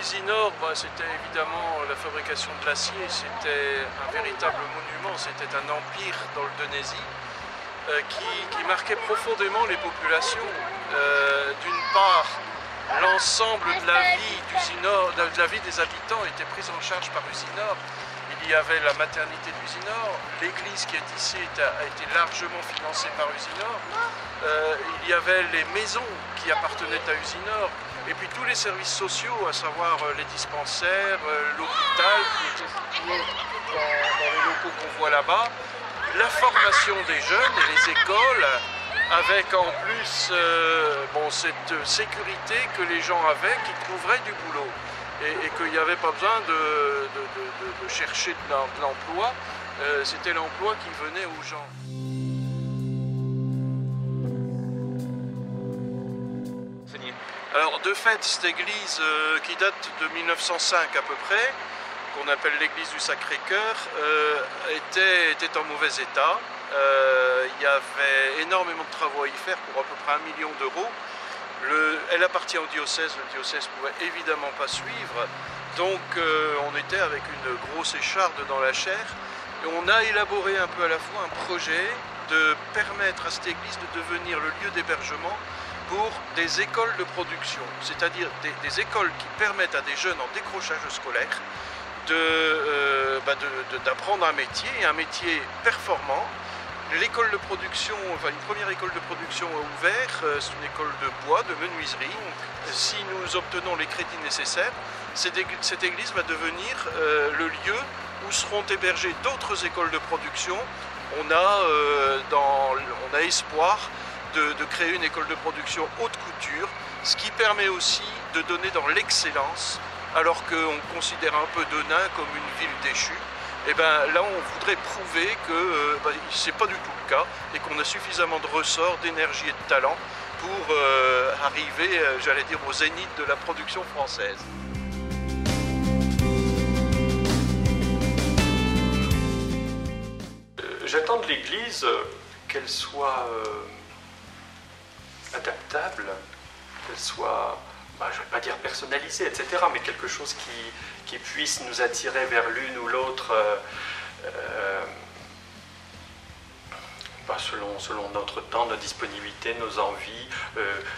Usinor, c'était évidemment la fabrication de l'acier, c'était un véritable monument, c'était un empire dans le Denaisie qui marquait profondément les populations. D'une part, l'ensemble de la vie d'Usinor, de la vie des habitants était prise en charge par Usinor. Il y avait la maternité d'Usinor, l'église qui est ici a été largement financée par Usinor, il y avait les maisons qui appartenaient à Usinor, et puis tous les services sociaux, à savoir les dispensaires, l'hôpital, qui est situé dans les locaux qu'on voit là-bas, la formation des jeunes et les écoles, avec en plus cette sécurité que les gens avaient, qui trouveraient du boulot. Et qu'il n'y avait pas besoin de chercher de l'emploi, c'était l'emploi qui venait aux gens. Alors de fait, cette église qui date de 1905 à peu près, qu'on appelle l'église du Sacré-Cœur, était en mauvais état. Il y avait énormément de travaux à y faire pour à peu près 1 million d'euros. Elle appartient au diocèse, le diocèse ne pouvait évidemment pas suivre, donc on était avec une grosse écharde dans la chair et on a élaboré un peu à la fois un projet de permettre à cette église de devenir le lieu d'hébergement pour des écoles de production, c'est-à-dire des écoles qui permettent à des jeunes en décrochage scolaire d'apprendre un métier performant. L'école de production, une première école de production a ouvert, c'est une école de bois, de menuiserie. Si nous obtenons les crédits nécessaires, cette église va devenir le lieu où seront hébergées d'autres écoles de production. On a espoir de créer une école de production haute couture, ce qui permet aussi de donner dans l'excellence, alors qu'on considère un peu Denain comme une ville déchue. Et bien là, on voudrait prouver que ce n'est pas du tout le cas et qu'on a suffisamment de ressorts, d'énergie et de talent pour arriver, j'allais dire, au zénith de la production française. J'attends de l'Église qu'elle soit adaptable, qu'elle soit, je ne vais pas dire personnalisée, etc., mais quelque chose qui puisse nous attirer vers l'une ou l'autre selon notre temps, notre disponibilité, nos envies,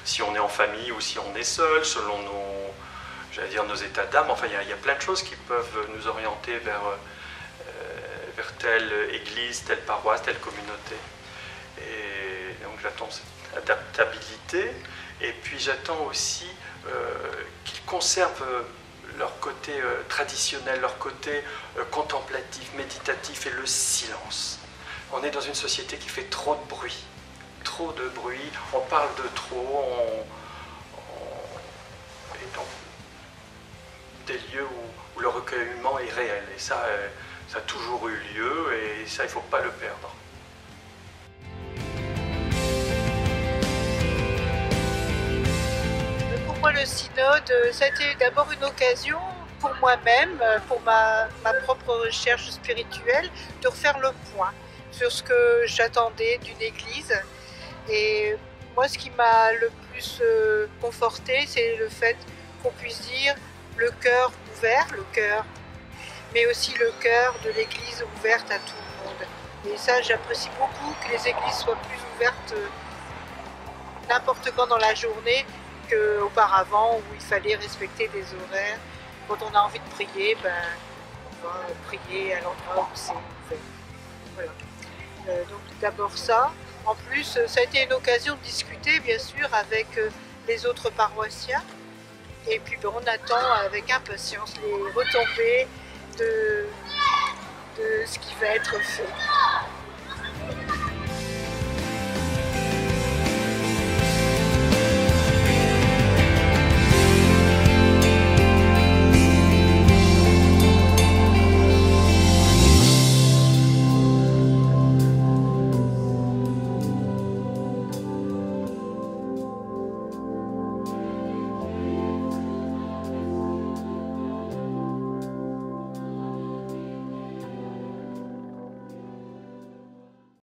si on est en famille ou si on est seul, selon nos états d'âme. Enfin, il y a plein de choses qui peuvent nous orienter vers telle église, telle paroisse, telle communauté. Et donc j'attends cette adaptabilité, et puis j'attends aussi qu'ils conservent leur côté traditionnel, leur côté contemplatif, méditatif et le silence. On est dans une société qui fait trop de bruit, on parle de trop, et donc des lieux où le recueillement est réel, et ça a toujours eu lieu, et ça il ne faut pas le perdre. Pour moi, le synode, ça a été d'abord une occasion pour moi-même, pour ma propre recherche spirituelle, de refaire le point sur ce que j'attendais d'une église. Et moi, ce qui m'a le plus conforté, c'est le fait qu'on puisse dire le cœur ouvert, mais aussi le cœur de l'église ouverte à tout le monde. Et ça, j'apprécie beaucoup que les églises soient plus ouvertes n'importe quand dans la journée qu'auparavant, où il fallait respecter des horaires. Quand on a envie de prier, on va prier à l'endroit où c'est ouvert. Voilà. Donc d'abord ça. En plus, ça a été une occasion de discuter, bien sûr, avec les autres paroissiens. Et puis on attend avec impatience les retombées de ce qui va être fait.